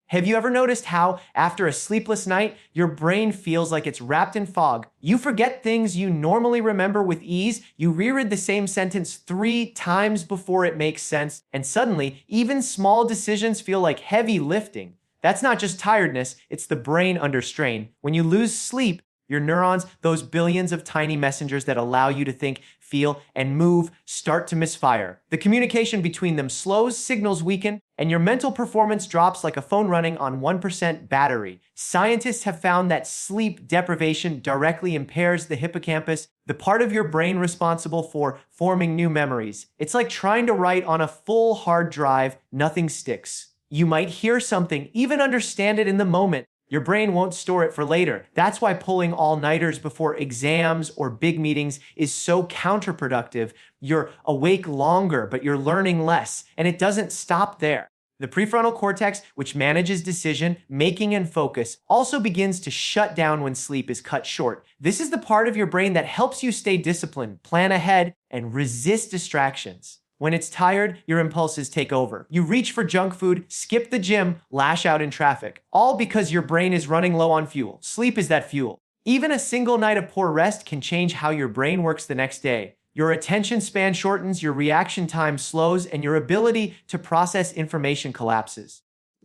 Have you ever noticed how, after a sleepless night, your brain feels like it's wrapped in fog? You forget things you normally remember with ease, you reread the same sentence 3 times before it makes sense, and suddenly, even small decisions feel like heavy lifting. That's not just tiredness, it's the brain under strain. When you lose sleep, your neurons, those billions of tiny messengers that allow you to think, feel, and move, start to misfire. The communication between them slows, signals weaken, and your mental performance drops like a phone running on 1% battery. Scientists have found that sleep deprivation directly impairs the hippocampus, the part of your brain responsible for forming new memories. It's like trying to write on a full hard drive, nothing sticks. You might hear something, even understand it in the moment. Your brain won't store it for later. That's why pulling all-nighters before exams or big meetings is so counterproductive. You're awake longer, but you're learning less, and it doesn't stop there. The prefrontal cortex, which manages decision, making, and focus, also begins to shut down when sleep is cut short. This is the part of your brain that helps you stay disciplined, plan ahead, and resist distractions. When it's tired, your impulses take over. You reach for junk food, skip the gym, lash out in traffic, all because your brain is running low on fuel. Sleep is that fuel. Even a single night of poor rest can change how your brain works the next day. Your attention span shortens, your reaction time slows, and your ability to process information collapses.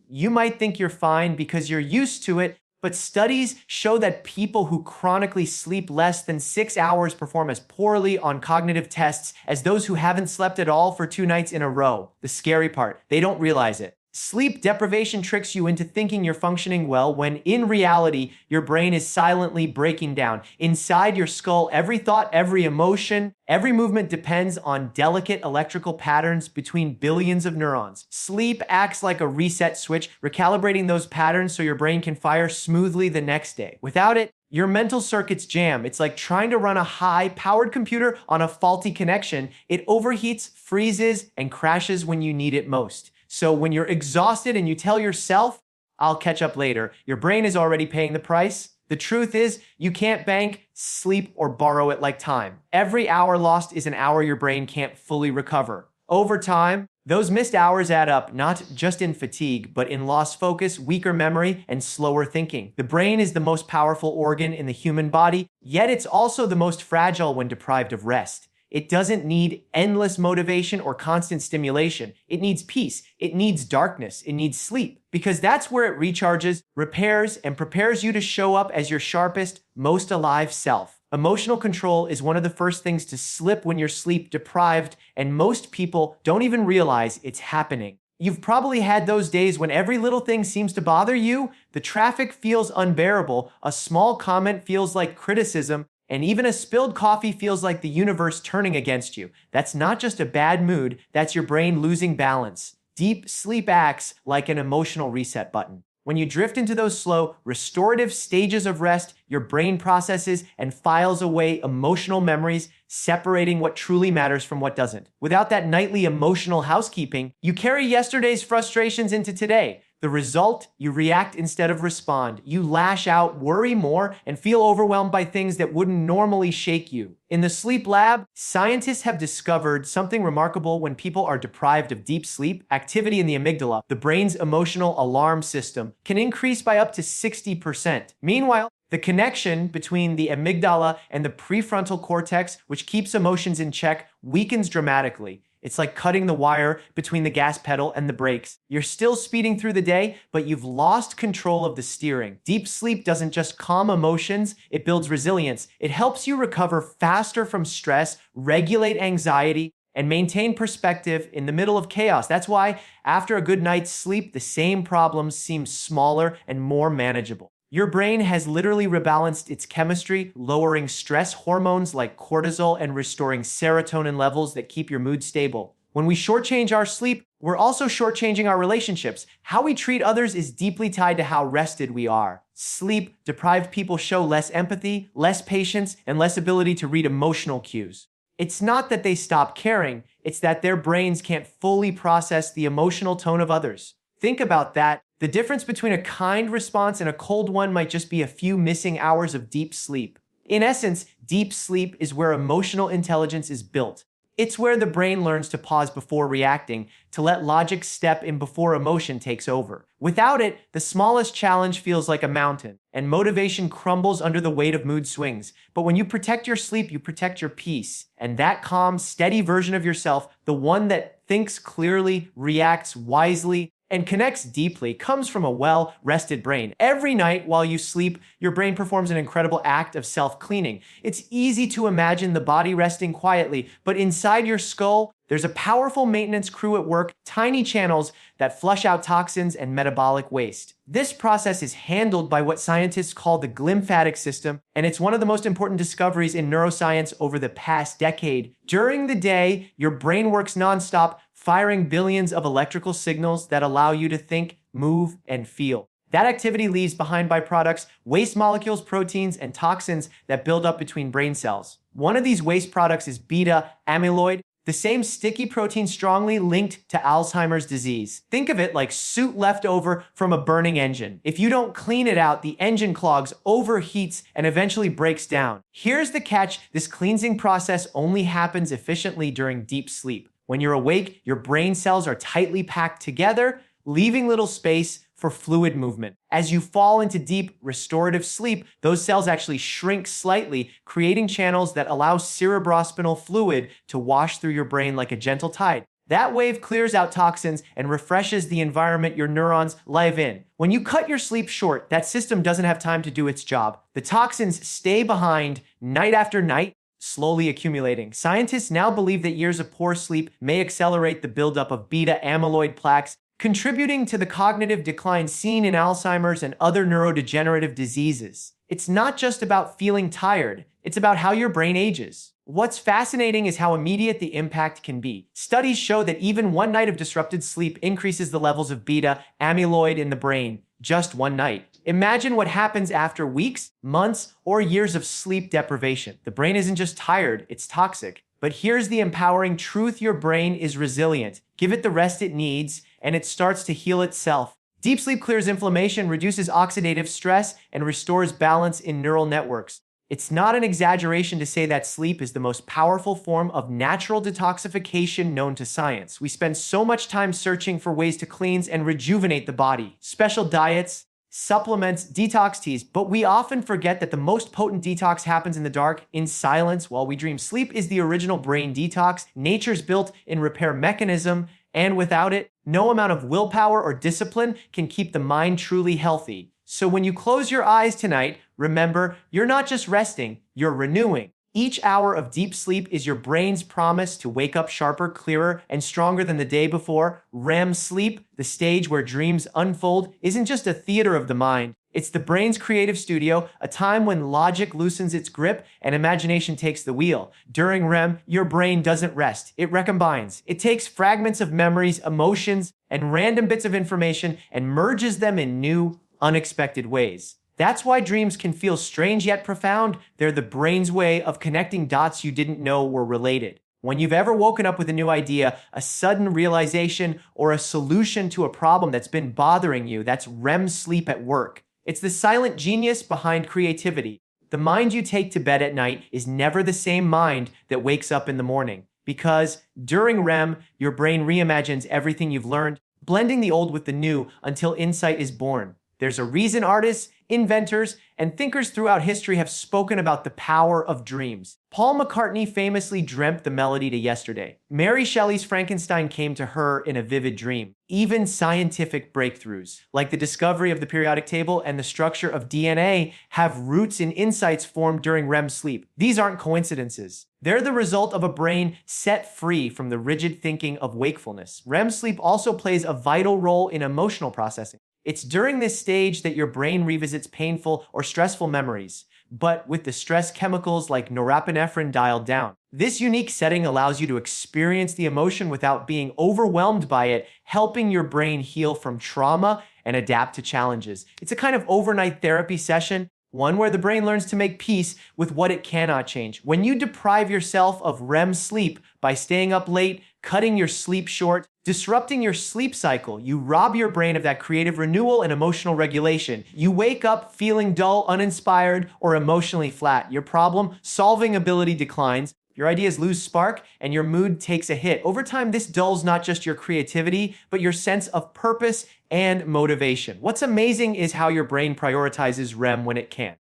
You might think you're fine because you're used to it, but studies show that people who chronically sleep less than 6 hours perform as poorly on cognitive tests as those who haven't slept at all for 2 nights in a row. The scary part, they don't realize it. Sleep deprivation tricks you into thinking you're functioning well when in reality, your brain is silently breaking down. Inside your skull, every thought, every emotion, every movement depends on delicate electrical patterns between billions of neurons. Sleep acts like a reset switch, recalibrating those patterns so your brain can fire smoothly the next day. Without it, your mental circuits jam. It's like trying to run a high-powered computer on a faulty connection. It overheats, freezes, and crashes when you need it most. So when you're exhausted and you tell yourself, I'll catch up later, your brain is already paying the price. The truth is, you can't bank, sleep, or borrow it like time. Every hour lost is an hour your brain can't fully recover. Over time, those missed hours add up, not just in fatigue, but in lost focus, weaker memory, and slower thinking. The brain is the most powerful organ in the human body, yet it's also the most fragile when deprived of rest. It doesn't need endless motivation or constant stimulation. It needs peace. It needs darkness. It needs sleep. Because that's where it recharges, repairs, and prepares you to show up as your sharpest, most alive self. Emotional control is one of the first things to slip when you're sleep deprived, and most people don't even realize it's happening. You've probably had those days when every little thing seems to bother you, the traffic feels unbearable, a small comment feels like criticism, and even a spilled coffee feels like the universe turning against you. That's not just a bad mood, that's your brain losing balance. Deep sleep acts like an emotional reset button. When you drift into those slow, restorative stages of rest, your brain processes and files away emotional memories, separating what truly matters from what doesn't. Without that nightly emotional housekeeping, you carry yesterday's frustrations into today. The result, you react instead of respond. You lash out, worry more, and feel overwhelmed by things that wouldn't normally shake you. In the sleep lab, scientists have discovered something remarkable when people are deprived of deep sleep. Activity in the amygdala, the brain's emotional alarm system, can increase by up to 60%. Meanwhile, the connection between the amygdala and the prefrontal cortex, which keeps emotions in check, weakens dramatically. It's like cutting the wire between the gas pedal and the brakes. You're still speeding through the day, but you've lost control of the steering. Deep sleep doesn't just calm emotions, it builds resilience. It helps you recover faster from stress, regulate anxiety, and maintain perspective in the middle of chaos. That's why, after a good night's sleep, the same problems seem smaller and more manageable. Your brain has literally rebalanced its chemistry, lowering stress hormones like cortisol and restoring serotonin levels that keep your mood stable. When we shortchange our sleep, we're also shortchanging our relationships. How we treat others is deeply tied to how rested we are. Sleep-deprived people show less empathy, less patience, and less ability to read emotional cues. It's not that they stop caring, it's that their brains can't fully process the emotional tone of others. Think about that. The difference between a kind response and a cold one might just be a few missing hours of deep sleep. In essence, deep sleep is where emotional intelligence is built. It's where the brain learns to pause before reacting, to let logic step in before emotion takes over. Without it, the smallest challenge feels like a mountain, and motivation crumbles under the weight of mood swings. But when you protect your sleep, you protect your peace. And that calm, steady version of yourself, the one that thinks clearly, reacts wisely, and connects deeply, comes from a well-rested brain. Every night while you sleep, your brain performs an incredible act of self-cleaning. It's easy to imagine the body resting quietly, but inside your skull, there's a powerful maintenance crew at work, tiny channels that flush out toxins and metabolic waste. This process is handled by what scientists call the glymphatic system, and it's one of the most important discoveries in neuroscience over the past decade. During the day, your brain works nonstop, firing billions of electrical signals that allow you to think, move, and feel. That activity leaves behind byproducts, waste molecules, proteins, and toxins that build up between brain cells. One of these waste products is beta amyloid, the same sticky protein strongly linked to Alzheimer's disease. Think of it like soot left over from a burning engine. If you don't clean it out, the engine clogs, overheats, and eventually breaks down. Here's the catch: this cleansing process only happens efficiently during deep sleep. When you're awake, your brain cells are tightly packed together, leaving little space for fluid movement. As you fall into deep, restorative sleep, those cells actually shrink slightly, creating channels that allow cerebrospinal fluid to wash through your brain like a gentle tide. That wave clears out toxins and refreshes the environment your neurons live in. When you cut your sleep short, that system doesn't have time to do its job. The toxins stay behind night after night, slowly accumulating. Scientists now believe that years of poor sleep may accelerate the buildup of beta amyloid plaques, contributing to the cognitive decline seen in Alzheimer's and other neurodegenerative diseases. It's not just about feeling tired, it's about how your brain ages. What's fascinating is how immediate the impact can be. Studies show that even one night of disrupted sleep increases the levels of beta amyloid in the brain. Just one night. Imagine what happens after weeks, months, or years of sleep deprivation. The brain isn't just tired, it's toxic. But here's the empowering truth: your brain is resilient. Give it the rest it needs, and it starts to heal itself. Deep sleep clears inflammation, reduces oxidative stress, and restores balance in neural networks. It's not an exaggeration to say that sleep is the most powerful form of natural detoxification known to science. We spend so much time searching for ways to cleanse and rejuvenate the body. Special diets, supplements, detox teas, but we often forget that the most potent detox happens in the dark, in silence, while we dream. Sleep is the original brain detox, nature's built-in repair mechanism, and without it, no amount of willpower or discipline can keep the mind truly healthy. So when you close your eyes tonight, remember, you're not just resting, you're renewing. Each hour of deep sleep is your brain's promise to wake up sharper, clearer, and stronger than the day before. REM sleep, the stage where dreams unfold, isn't just a theater of the mind. It's the brain's creative studio, a time when logic loosens its grip and imagination takes the wheel. During REM, your brain doesn't rest. It recombines. It takes fragments of memories, emotions, and random bits of information and merges them in new, unexpected ways. That's why dreams can feel strange yet profound. They're the brain's way of connecting dots you didn't know were related. When you've ever woken up with a new idea, a sudden realization, or a solution to a problem that's been bothering you, that's REM sleep at work. It's the silent genius behind creativity. The mind you take to bed at night is never the same mind that wakes up in the morning. Because during REM, your brain reimagines everything you've learned, blending the old with the new until insight is born. There's a reason artists, inventors, and thinkers throughout history have spoken about the power of dreams. Paul McCartney famously dreamt the melody to Yesterday. Mary Shelley's Frankenstein came to her in a vivid dream. Even scientific breakthroughs, like the discovery of the periodic table and the structure of DNA, have roots in insights formed during REM sleep. These aren't coincidences. They're the result of a brain set free from the rigid thinking of wakefulness. REM sleep also plays a vital role in emotional processing. It's during this stage that your brain revisits painful or stressful memories, but with the stress chemicals like norepinephrine dialed down. This unique setting allows you to experience the emotion without being overwhelmed by it, helping your brain heal from trauma and adapt to challenges. It's a kind of overnight therapy session, one where the brain learns to make peace with what it cannot change. When you deprive yourself of REM sleep by staying up late, cutting your sleep short, disrupting your sleep cycle, you rob your brain of that creative renewal and emotional regulation. You wake up feeling dull, uninspired, or emotionally flat. Your problem-solving ability declines. Your ideas lose spark and your mood takes a hit. Over time, this dulls not just your creativity, but your sense of purpose and motivation. What's amazing is how your brain prioritizes REM when it can.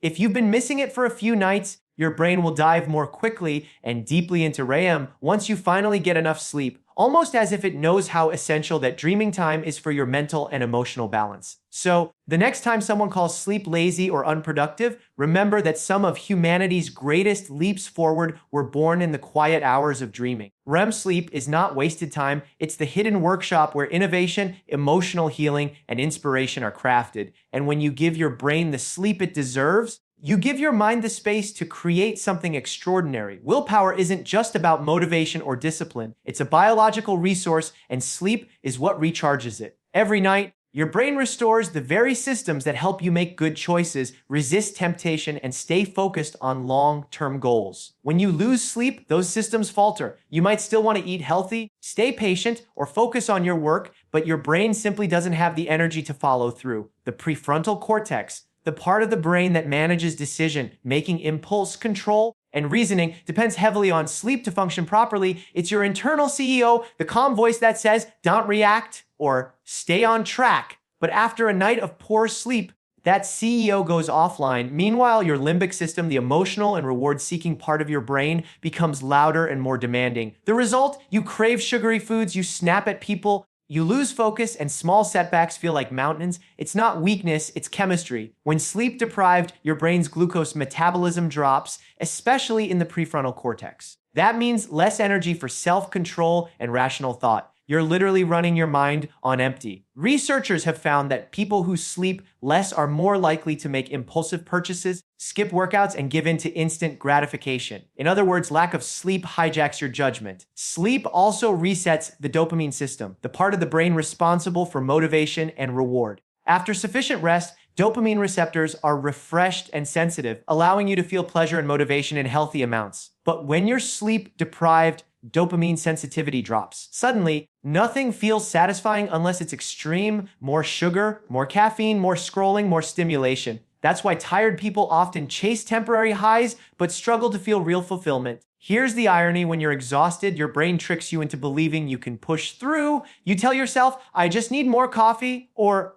If you've been missing it for a few nights, your brain will dive more quickly and deeply into REM once you finally get enough sleep, almost as if it knows how essential that dreaming time is for your mental and emotional balance. So, the next time someone calls sleep lazy or unproductive, remember that some of humanity's greatest leaps forward were born in the quiet hours of dreaming. REM sleep is not wasted time, it's the hidden workshop where innovation, emotional healing, and inspiration are crafted. And when you give your brain the sleep it deserves, you give your mind the space to create something extraordinary. Willpower isn't just about motivation or discipline. It's a biological resource, and sleep is what recharges it. Every night, your brain restores the very systems that help you make good choices, resist temptation, and stay focused on long-term goals. When you lose sleep, those systems falter. You might still want to eat healthy, stay patient, or focus on your work, but your brain simply doesn't have the energy to follow through. The prefrontal cortex, the part of the brain that manages decision, making, impulse control, and reasoning, depends heavily on sleep to function properly. It's your internal CEO, the calm voice that says, don't react or stay on track. But after a night of poor sleep, that CEO goes offline. Meanwhile, your limbic system, the emotional and reward-seeking part of your brain, becomes louder and more demanding. The result? You crave sugary foods, you snap at people, you lose focus, and small setbacks feel like mountains. It's not weakness, it's chemistry. When sleep deprived, your brain's glucose metabolism drops, especially in the prefrontal cortex. That means less energy for self-control and rational thought. You're literally running your mind on empty. Researchers have found that people who sleep less are more likely to make impulsive purchases, skip workouts, and give in to instant gratification. In other words, lack of sleep hijacks your judgment. Sleep also resets the dopamine system, the part of the brain responsible for motivation and reward. After sufficient rest, dopamine receptors are refreshed and sensitive, allowing you to feel pleasure and motivation in healthy amounts. But when you're sleep deprived, dopamine sensitivity drops. Suddenly, nothing feels satisfying unless it's extreme, more sugar, more caffeine, more scrolling, more stimulation. That's why tired people often chase temporary highs, but struggle to feel real fulfillment. Here's the irony: when you're exhausted, your brain tricks you into believing you can push through. You tell yourself, I just need more coffee, or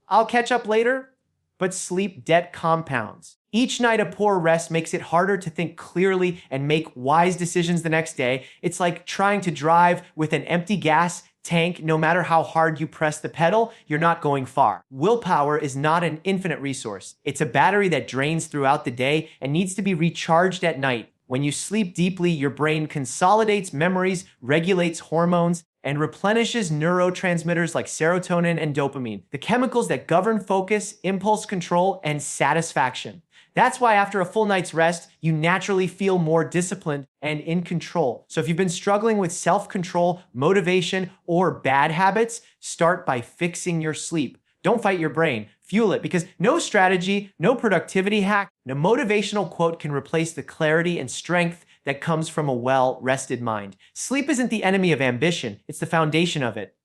I'll catch up later. But sleep debt compounds. Each night of poor rest makes it harder to think clearly and make wise decisions the next day. It's like trying to drive with an empty gas tank. No matter how hard you press the pedal, you're not going far. Willpower is not an infinite resource. It's a battery that drains throughout the day and needs to be recharged at night. When you sleep deeply, your brain consolidates memories, regulates hormones, and replenishes neurotransmitters like serotonin and dopamine, the chemicals that govern focus, impulse control, and satisfaction. That's why after a full night's rest, you naturally feel more disciplined and in control. So if you've been struggling with self-control, motivation, or bad habits, start by fixing your sleep. Don't fight your brain, fuel it, because no strategy, no productivity hack, no motivational quote can replace the clarity and strength that comes from a well-rested mind. Sleep isn't the enemy of ambition, it's the foundation of it.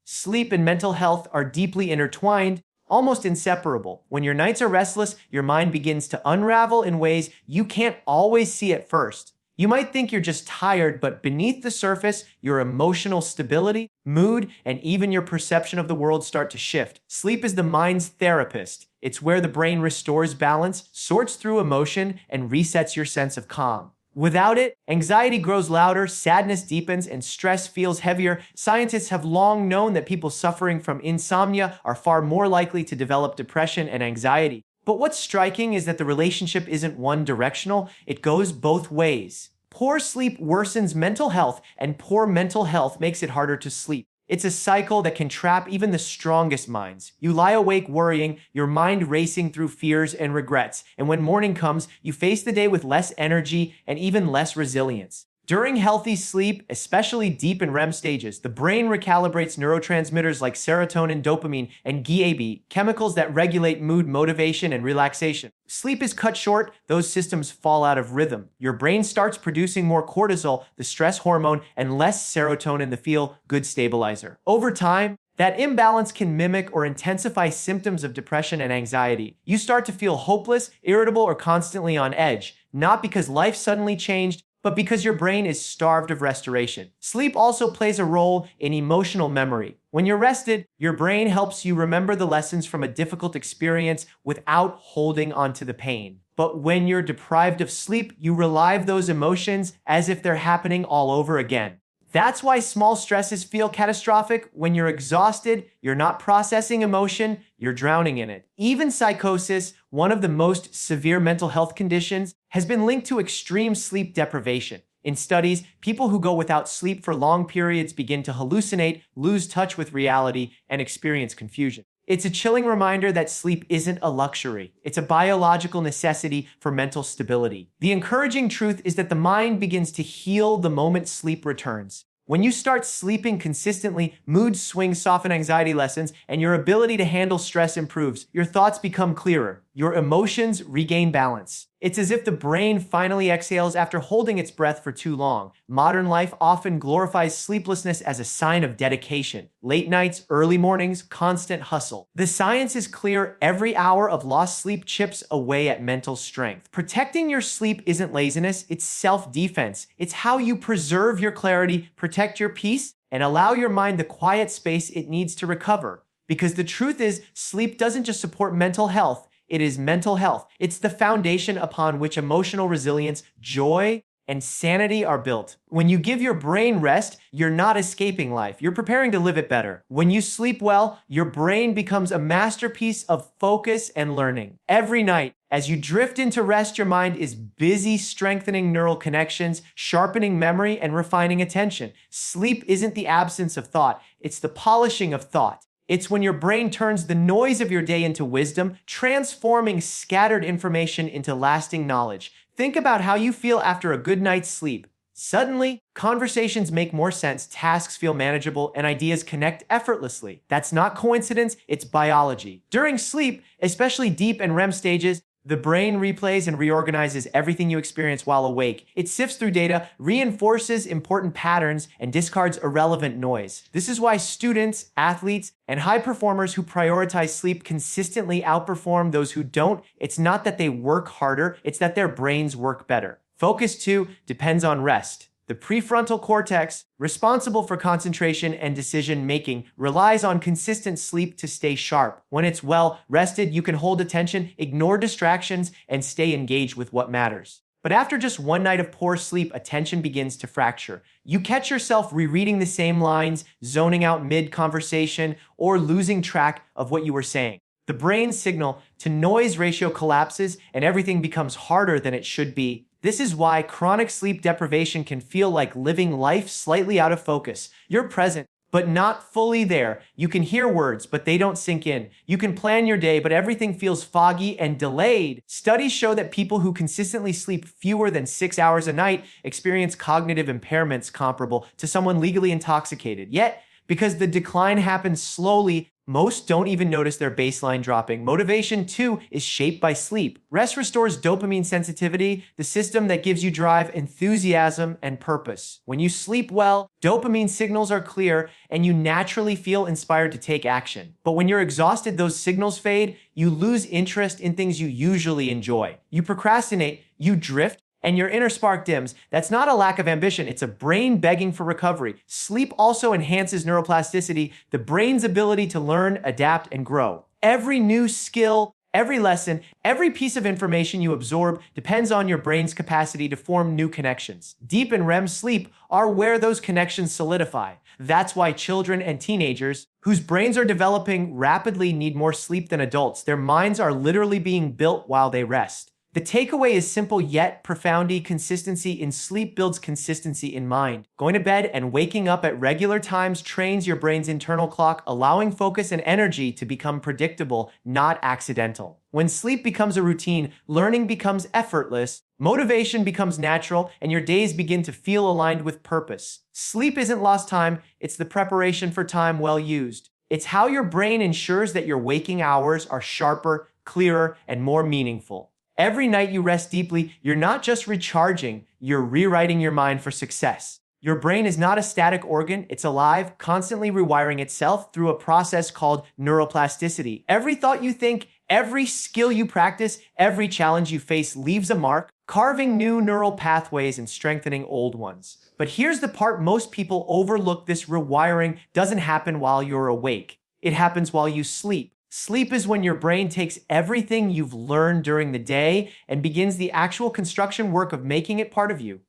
Sleep and mental health are deeply intertwined, almost inseparable. When your nights are restless, your mind begins to unravel in ways you can't always see at first. You might think you're just tired, but beneath the surface, your emotional stability, mood, and even your perception of the world start to shift. Sleep is the mind's therapist. It's where the brain restores balance, sorts through emotion, and resets your sense of calm. Without it, anxiety grows louder, sadness deepens, and stress feels heavier. Scientists have long known that people suffering from insomnia are far more likely to develop depression and anxiety. But what's striking is that the relationship isn't one-directional, it goes both ways. Poor sleep worsens mental health, and poor mental health makes it harder to sleep. It's a cycle that can trap even the strongest minds. You lie awake worrying, your mind racing through fears and regrets, and when morning comes, you face the day with less energy and even less resilience. During healthy sleep, especially deep in REM stages, the brain recalibrates neurotransmitters like serotonin, dopamine, and GABA, chemicals that regulate mood, motivation, and relaxation. Sleep is cut short, those systems fall out of rhythm. Your brain starts producing more cortisol, the stress hormone, and less serotonin, the feel-good stabilizer. Over time, that imbalance can mimic or intensify symptoms of depression and anxiety. You start to feel hopeless, irritable, or constantly on edge, not because life suddenly changed, but because your brain is starved of restoration. Sleep also plays a role in emotional memory. When you're rested, your brain helps you remember the lessons from a difficult experience without holding onto the pain. But when you're deprived of sleep, you relive those emotions as if they're happening all over again. That's why small stresses feel catastrophic. When you're exhausted, you're not processing emotion, you're drowning in it. Even psychosis, one of the most severe mental health conditions, has been linked to extreme sleep deprivation. In studies, people who go without sleep for long periods begin to hallucinate, lose touch with reality, and experience confusion. It's a chilling reminder that sleep isn't a luxury. It's a biological necessity for mental stability. The encouraging truth is that the mind begins to heal the moment sleep returns. When you start sleeping consistently, mood swings soften, anxiety lessens, and your ability to handle stress improves. Your thoughts become clearer. Your emotions regain balance. It's as if the brain finally exhales after holding its breath for too long. Modern life often glorifies sleeplessness as a sign of dedication. Late nights, early mornings, constant hustle. The science is clear. Every hour of lost sleep chips away at mental strength. Protecting your sleep isn't laziness, it's self-defense. It's how you preserve your clarity, protect your peace, and allow your mind the quiet space it needs to recover. Because the truth is, sleep doesn't just support mental health, it is mental health. It's the foundation upon which emotional resilience, joy, and sanity are built. When you give your brain rest, you're not escaping life. You're preparing to live it better. When you sleep well, your brain becomes a masterpiece of focus and learning. Every night, as you drift into rest, your mind is busy strengthening neural connections, sharpening memory, and refining attention. Sleep isn't the absence of thought, it's the polishing of thought. It's when your brain turns the noise of your day into wisdom, transforming scattered information into lasting knowledge. Think about how you feel after a good night's sleep. Suddenly, conversations make more sense, tasks feel manageable, and ideas connect effortlessly. That's not coincidence, it's biology. During sleep, especially deep and REM stages, the brain replays and reorganizes everything you experience while awake. It sifts through data, reinforces important patterns, and discards irrelevant noise. This is why students, athletes, and high performers who prioritize sleep consistently outperform those who don't. It's not that they work harder, it's that their brains work better. Focus, too, depends on rest. The prefrontal cortex, responsible for concentration and decision-making, relies on consistent sleep to stay sharp. When it's well rested, you can hold attention, ignore distractions, and stay engaged with what matters. But after just one night of poor sleep, attention begins to fracture. You catch yourself rereading the same lines, zoning out mid-conversation, or losing track of what you were saying. The brain's signal-to-noise ratio collapses, and everything becomes harder than it should be. This is why chronic sleep deprivation can feel like living life slightly out of focus. You're present, but not fully there. You can hear words, but they don't sink in. You can plan your day, but everything feels foggy and delayed. Studies show that people who consistently sleep fewer than 6 hours a night experience cognitive impairments comparable to someone legally intoxicated. Yet, because the decline happens slowly, most don't even notice their baseline dropping. Motivation, too, is shaped by sleep. Rest restores dopamine sensitivity, the system that gives you drive, enthusiasm, and purpose. When you sleep well, dopamine signals are clear, and you naturally feel inspired to take action. But when you're exhausted, those signals fade, you lose interest in things you usually enjoy. You procrastinate, you drift, and your inner spark dims. That's not a lack of ambition, it's a brain begging for recovery. Sleep also enhances neuroplasticity, the brain's ability to learn, adapt, and grow. Every new skill, every lesson, every piece of information you absorb depends on your brain's capacity to form new connections. Deep and REM sleep are where those connections solidify. That's why children and teenagers, whose brains are developing rapidly, need more sleep than adults. Their minds are literally being built while they rest. The takeaway is simple yet profound. Consistency in sleep builds consistency in mind. Going to bed and waking up at regular times trains your brain's internal clock, allowing focus and energy to become predictable, not accidental. When sleep becomes a routine, learning becomes effortless, motivation becomes natural, and your days begin to feel aligned with purpose. Sleep isn't lost time, it's the preparation for time well used. It's how your brain ensures that your waking hours are sharper, clearer, and more meaningful. Every night you rest deeply, you're not just recharging, you're rewriting your mind for success. Your brain is not a static organ, it's alive, constantly rewiring itself through a process called neuroplasticity. Every thought you think, every skill you practice, every challenge you face leaves a mark, carving new neural pathways and strengthening old ones. But here's the part most people overlook: this rewiring doesn't happen while you're awake. It happens while you sleep. Sleep is when your brain takes everything you've learned during the day and begins the actual construction work of making it part of you.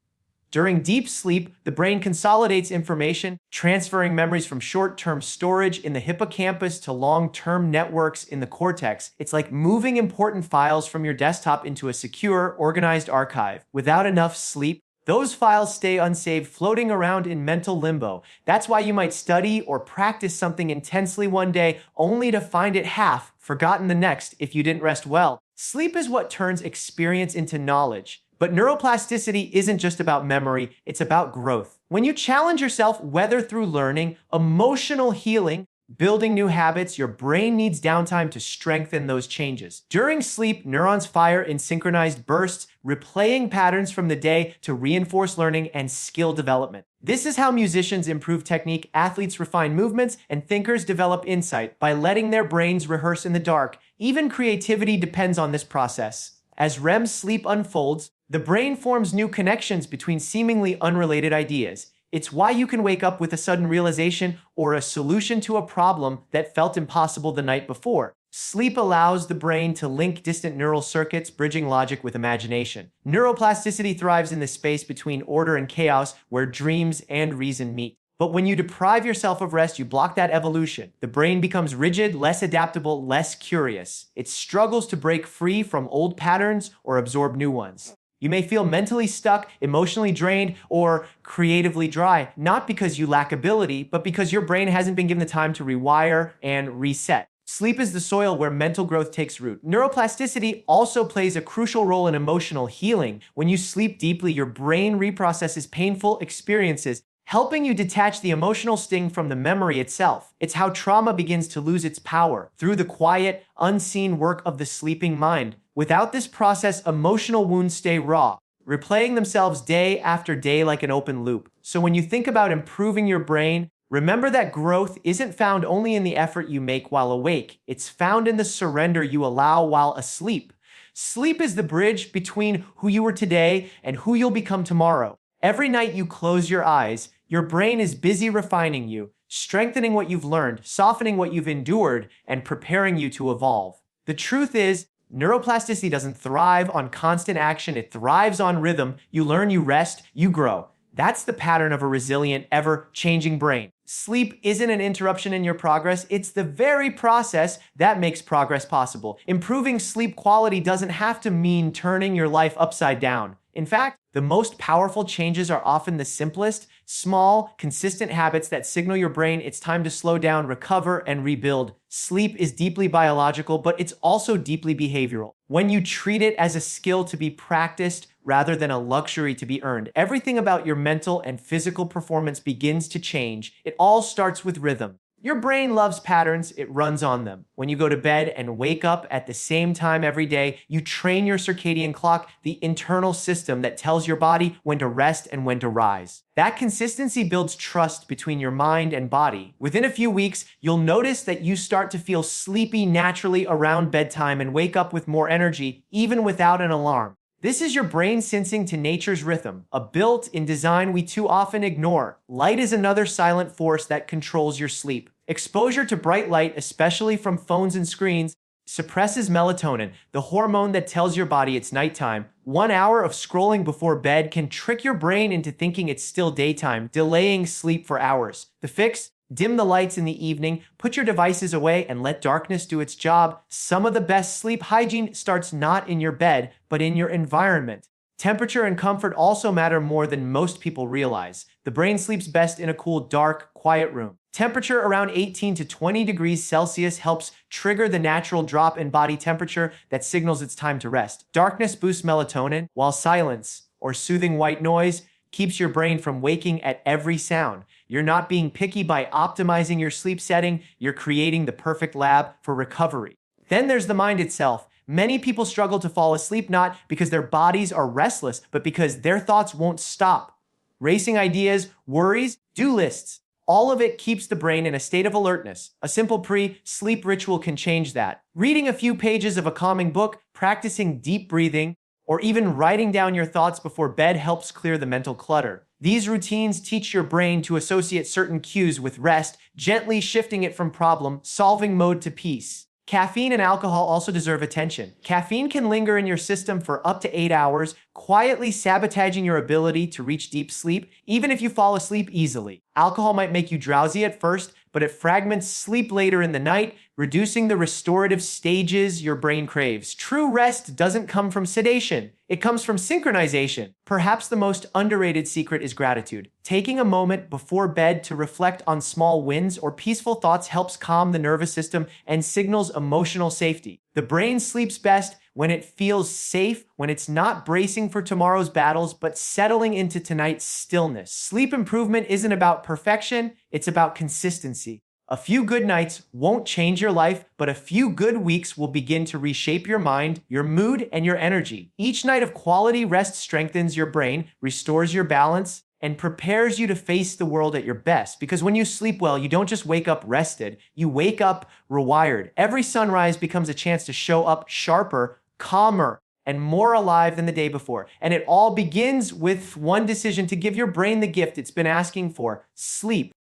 During deep sleep, the brain consolidates information, transferring memories from short-term storage in the hippocampus to long-term networks in the cortex. It's like moving important files from your desktop into a secure, organized archive. Without enough sleep, those files stay unsaved, floating around in mental limbo. That's why you might study or practice something intensely one day, only to find it half forgotten the next if you didn't rest well. Sleep is what turns experience into knowledge. But neuroplasticity isn't just about memory, it's about growth. When you challenge yourself, whether through learning, emotional healing, building new habits, your brain needs downtime to strengthen those changes. During sleep, neurons fire in synchronized bursts, replaying patterns from the day to reinforce learning and skill development. This is how musicians improve technique, athletes refine movements, and thinkers develop insight by letting their brains rehearse in the dark. Even creativity depends on this process. As REM sleep unfolds, the brain forms new connections between seemingly unrelated ideas. It's why you can wake up with a sudden realization or a solution to a problem that felt impossible the night before. Sleep allows the brain to link distant neural circuits, bridging logic with imagination. Neuroplasticity thrives in the space between order and chaos, where dreams and reason meet. But when you deprive yourself of rest, you block that evolution. The brain becomes rigid, less adaptable, less curious. It struggles to break free from old patterns or absorb new ones. You may feel mentally stuck, emotionally drained, or creatively dry, not because you lack ability, but because your brain hasn't been given the time to rewire and reset. Sleep is the soil where mental growth takes root. Neuroplasticity also plays a crucial role in emotional healing. When you sleep deeply, your brain reprocesses painful experiences, helping you detach the emotional sting from the memory itself. It's how trauma begins to lose its power, through the quiet, unseen work of the sleeping mind. Without this process, emotional wounds stay raw, replaying themselves day after day like an open loop. So when you think about improving your brain, remember that growth isn't found only in the effort you make while awake. It's found in the surrender you allow while asleep. Sleep is the bridge between who you were today and who you'll become tomorrow. Every night you close your eyes, your brain is busy refining you, strengthening what you've learned, softening what you've endured, and preparing you to evolve. The truth is, neuroplasticity doesn't thrive on constant action, it thrives on rhythm. You learn, you rest, you grow. That's the pattern of a resilient, ever-changing brain. Sleep isn't an interruption in your progress, it's the very process that makes progress possible. Improving sleep quality doesn't have to mean turning your life upside down. In fact, the most powerful changes are often the simplest, small, consistent habits that signal your brain it's time to slow down, recover, and rebuild. Sleep is deeply biological, but it's also deeply behavioral. When you treat it as a skill to be practiced rather than a luxury to be earned, everything about your mental and physical performance begins to change. It all starts with rhythm. Your brain loves patterns, it runs on them. When you go to bed and wake up at the same time every day, you train your circadian clock, the internal system that tells your body when to rest and when to rise. That consistency builds trust between your mind and body. Within a few weeks, you'll notice that you start to feel sleepy naturally around bedtime and wake up with more energy, even without an alarm. This is your brain sensing to nature's rhythm, a built-in design we too often ignore. Light is another silent force that controls your sleep. Exposure to bright light, especially from phones and screens, suppresses melatonin, the hormone that tells your body it's nighttime. 1 hour of scrolling before bed can trick your brain into thinking it's still daytime, delaying sleep for hours. The fix? Dim the lights in the evening, put your devices away, and let darkness do its job. Some of the best sleep hygiene starts not in your bed, but in your environment. Temperature and comfort also matter more than most people realize. The brain sleeps best in a cool, dark, quiet room. Temperature around 18 to 20 degrees Celsius helps trigger the natural drop in body temperature that signals it's time to rest. Darkness boosts melatonin, while silence, or soothing white noise, keeps your brain from waking at every sound. You're not being picky by optimizing your sleep setting, you're creating the perfect lab for recovery. Then there's the mind itself. Many people struggle to fall asleep not because their bodies are restless, but because their thoughts won't stop. Racing ideas, worries, do lists. All of it keeps the brain in a state of alertness. A simple pre-sleep ritual can change that. Reading a few pages of a calming book, practicing deep breathing, or even writing down your thoughts before bed helps clear the mental clutter. These routines teach your brain to associate certain cues with rest, gently shifting it from problem-solving mode to peace. Caffeine and alcohol also deserve attention. Caffeine can linger in your system for up to 8 hours, quietly sabotaging your ability to reach deep sleep, even if you fall asleep easily. Alcohol might make you drowsy at first, but it fragments sleep later in the night, reducing the restorative stages your brain craves. True rest doesn't come from sedation. It comes from synchronization. Perhaps the most underrated secret is gratitude. Taking a moment before bed to reflect on small wins or peaceful thoughts helps calm the nervous system and signals emotional safety. The brain sleeps best when it feels safe, when it's not bracing for tomorrow's battles, but settling into tonight's stillness. Sleep improvement isn't about perfection, it's about consistency. A few good nights won't change your life, but a few good weeks will begin to reshape your mind, your mood, and your energy. Each night of quality rest strengthens your brain, restores your balance, and prepares you to face the world at your best. Because when you sleep well, you don't just wake up rested, you wake up rewired. Every sunrise becomes a chance to show up sharper, calmer, and more alive than the day before. And it all begins with one decision: to give your brain the gift it's been asking for: sleep.